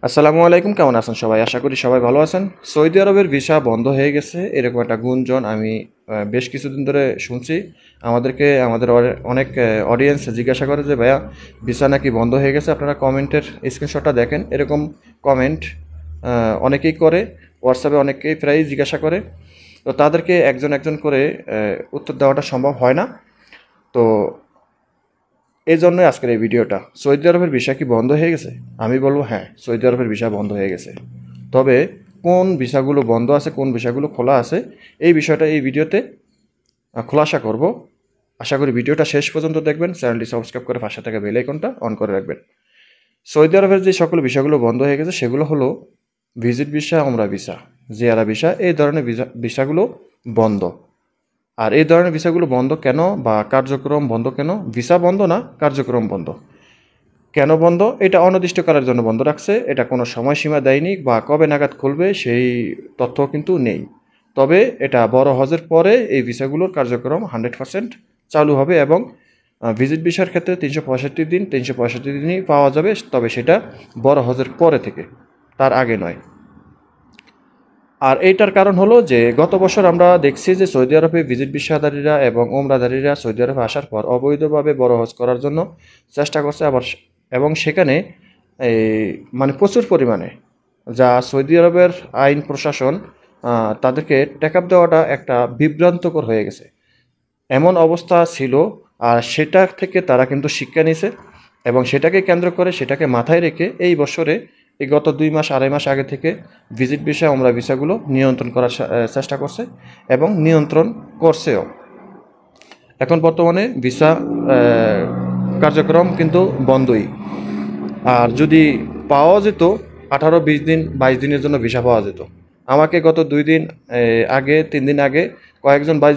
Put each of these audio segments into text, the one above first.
আসসালামু আলাইকুম, কেমন আছেন সবাই? আশা করি সবাই ভালো আছেন। সৌদি আরবের ভিসা বন্ধ হয়ে গেছে এরকম একটা গুঞ্জন আমি বেশ কিছুদিন ধরে শুনছি। আমাদের অনেক অডিয়েন্স জিজ্ঞাসা করে যে ভাইয়া ভিসা নাকি বন্ধ হয়ে গেছে, আপনারা কমেন্টের স্ক্রিনশটটা দেখেন। এরকম কমেন্ট অনেকেই করে, হোয়াটসঅ্যাপে অনেকেই প্রায়ই জিজ্ঞাসা করে। তো তাদেরকে একজন একজন করে উত্তর দেওয়াটা সম্ভব হয় না। তো এই জন্যই আজকের এই ভিডিওটা। সৌদি আরবের ভিসা কি বন্ধ হয়ে গেছে? আমি বলবো হ্যাঁ, সৌদি আরবের ভিসা বন্ধ হয়ে গেছে। তবে কোন ভিসাগুলো বন্ধ আছে, কোন ভিসাগুলো খোলা আছে, এই বিষয়টা এই ভিডিওতে খোলাসা করব। আশা করি ভিডিওটা শেষ পর্যন্ত দেখবেন। চ্যানেলটি সাবস্ক্রাইব করে পাশে থাকা বেল আইকনটা অন করে রাখবেন। সৌদি আরবের যে সকল ভিসাগুলো বন্ধ হয়ে গেছে সেগুলো হলো ভিজিট ভিসা, ওমরা ভিসা, জিয়ারা ভিসা, এই ধরনের ভিসাগুলো বন্ধ। আর এই ধরনের ভিসাগুলো বন্ধ কেন বা কার্যক্রম বন্ধ কেন? ভিসা বন্ধ না, কার্যক্রম বন্ধ। কেন বন্ধ? এটা অনির্দিষ্টকালের জন্য বন্ধ রাখছে। এটা কোনো সময়সীমা দেয়নি বা কবে নাগাদ খুলবে সেই তথ্য কিন্তু নেই। তবে এটা বড় হজের পরে এই ভিসাগুলোর কার্যক্রম 100% চালু হবে এবং ভিজিট ভিসার ক্ষেত্রে 365 দিনই পাওয়া যাবে। তবে সেটা বড় হজের পরে থেকে, তার আগে নয়। আর এইটার কারণ হলো যে গত বছর আমরা দেখছি যে সৌদি আরবে ভিজিট ভিসাধারীরা এবং ওমরাধারীরা সৌদি আরবে আসার পর অবৈধভাবে বড় হজ করার জন্য চেষ্টা করছে এবং সেখানে এই প্রচুর পরিমাণে, যা সৌদি আরবের আইন প্রশাসন তাদেরকে টেকআপ দেওয়াটা একটা বিভ্রান্তকর হয়ে গেছে, এমন অবস্থা ছিল। আর সেটা থেকে তারা কিন্তু শিক্ষা নিছে এবং সেটাকে কেন্দ্র করে, সেটাকে মাথায় রেখে এই বছরে এই গত 2 মাস 2.5 মাস আগে থেকে ভিজিট ভিসা, ওমরা ভিসাগুলো নিয়ন্ত্রণ করার চেষ্টা করছে এবং নিয়ন্ত্রণ করছেও। এখন বর্তমানে ভিসা কার্যক্রম কিন্তু বন্ধই। আর যদি পাওয়া যেত 18-20 দিন 22 দিনের জন্য ভিসা পাওয়া যেত। আমাকে গত 2 দিন আগে 3 দিন আগে কয়েকজন ভাই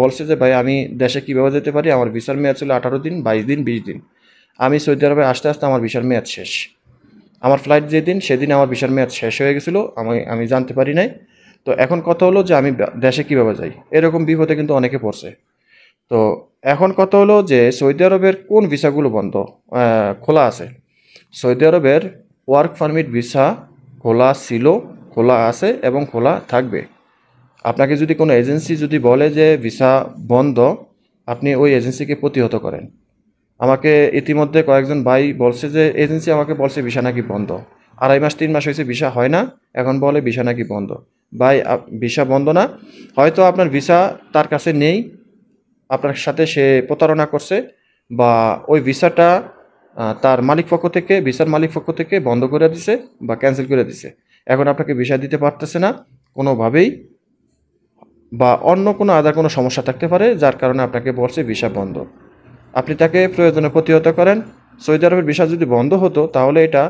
বলছে যে ভাই আমি দেশে কীভাবে যেতে পারি, আমার ভিসার মেয়াদ ছিল 18 দিন, 22 দিন, 20 দিন। আমি সৌদি আরবে আসতে আসতে আমার ভিসার মেয়াদ শেষ। আমার ফ্লাইট যেদিন, সেদিন আমার ভিসার মেয়াদ শেষ হয়ে গেছিলো, আমি জানতে পারি নাই। তো এখন কথা হলো যে আমি দেশে কীভাবে যাই, এরকম বিপদে কিন্তু অনেকে পড়ছে। তো এখন কথা হলো যে সৌদি আরবের কোন ভিসাগুলো বন্ধ খোলা আছে। সৌদি আরবের ওয়ার্ক পারমিট ভিসা খোলা ছিল, খোলা আছে এবং খোলা থাকবে। আপনাকে যদি কোনো এজেন্সি যদি বলে যে ভিসা বন্ধ, আপনি ওই এজেন্সিকে প্রতিহত করেন। আমাকে ইতিমধ্যে কয়েকজন ভাই বলছে যে এজেন্সি আমাকে বলছে ভিসা নাকি বন্ধ, 2.5 মাস 3 মাস হয়েছে ভিসা হয় না, এখন বলে ভিসা নাকি বন্ধ। ভাই ভিসা বন্ধ না, হয়তো আপনার ভিসা তার কাছে নেই, আপনার সাথে সে প্রতারণা করছে, বা ওই ভিসাটা তার ভিসার মালিক পক্ষ থেকে বন্ধ করে দিছে বা ক্যান্সেল করে দিছে। এখন আপনাকে ভিসা দিতে পারতেছে না কোনোভাবেই, বা অন্য কোনো কোনো সমস্যা থাকতে পারে যার কারণে আপনাকে বলছে ভিসা বন্ধ। আপনি তাকে প্রয়োজনে প্রতিহত করেন। সৌদি আরবের ভিসা যদি বন্ধ হতো তাহলে এটা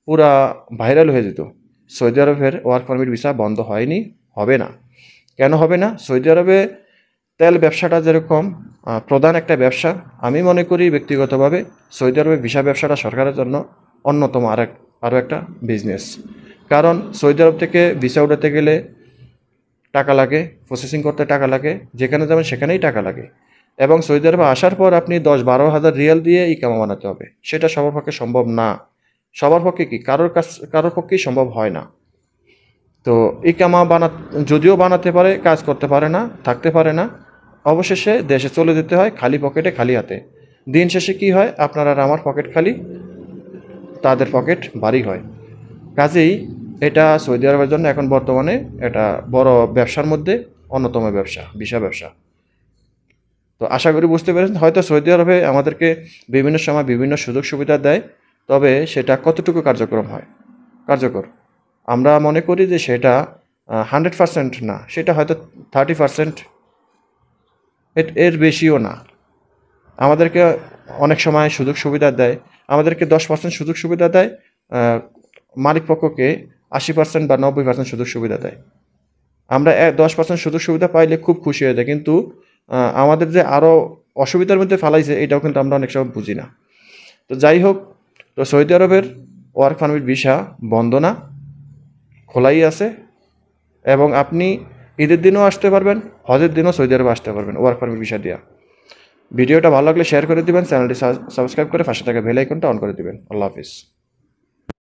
পুরা ভাইরাল হয়ে যেত। সৌদি আরবের ওয়ার্ক পারমিট ভিসা বন্ধ হয়নি, হবে না। কেন হবে না? সৌদি আরবে তেল ব্যবসাটা যেরকম প্রধান একটা ব্যবসা, আমি মনে করি ব্যক্তিগতভাবে সৌদি আরবে ভিসা ব্যবসাটা সরকারের জন্য অন্যতম আরও একটা বিজনেস। কারণ সৌদি আরব থেকে ভিসা উঠাতে গেলে টাকা লাগে, প্রসেসিং করতে টাকা লাগে, যেখানে যাবেন সেখানেই টাকা লাগে। এবং সৌদি আরবে আসার পর আপনি 10-12 হাজার রিয়াল দিয়ে ইকামা বানাতে হবে। সেটা সবার পক্ষে সম্ভব না। সবার পক্ষে কি, কারোর পক্ষেই সম্ভব হয় না। তো ইকামা যদিও বানাতে পারে, কাজ করতে পারে না, থাকতে পারে না, অবশেষে দেশে চলে যেতে হয় খালি পকেটে, খালি হাতে। দিন শেষে কি হয়? আপনার আর আমার পকেট খালি, তাদের পকেট ভারী হয়। কাজেই এটা সৌদি আরবের জন্য এখন বর্তমানে এটা বড় ব্যবসার মধ্যে অন্যতম ব্যবসা, ভিসা ব্যবসা। তো আশা করি বুঝতে পেরেছেন। হয়তো সৌদি আরবে আমাদেরকে বিভিন্ন সময় বিভিন্ন সুযোগ সুবিধা দেয়, তবে সেটা কতটুকু কার্যকর আমরা মনে করি যে সেটা 100% না, সেটা হয়তো 30%, এর বেশিও না। আমাদেরকে অনেক সময় সুযোগ সুবিধা দেয়, আমাদেরকে 10% সুযোগ সুবিধা দেয়, মালিক পক্ষকে 80% বা 90% সুযোগ সুবিধা দেয়। আমরা 10% সুযোগ সুবিধা পাইলে খুব খুশি হয়ে যায়, কিন্তু আমাদের যে আরও অসুবিধার মধ্যে ফেলাইছে এটাও কিন্তু আমরা অনেক সময় বুঝি না। তো যাই হোক, তো সৌদি আরবের ওয়ার্ক পারমিট ভিসা বন্ধ না, খোলাই আছে। এবং আপনি ঈদের দিনও আসতে পারবেন, হজের দিনও সৌদি আরবে আসতে পারবেন ওয়ার্ক পারমিট ভিসা দিয়া। ভিডিওটা ভালো লাগলে শেয়ার করে দিবেন, চ্যানেলটি সাবস্ক্রাইব করে পাশে থাকা বেল আইকনটা অন করে দিবেন। আল্লাহ হাফিজ।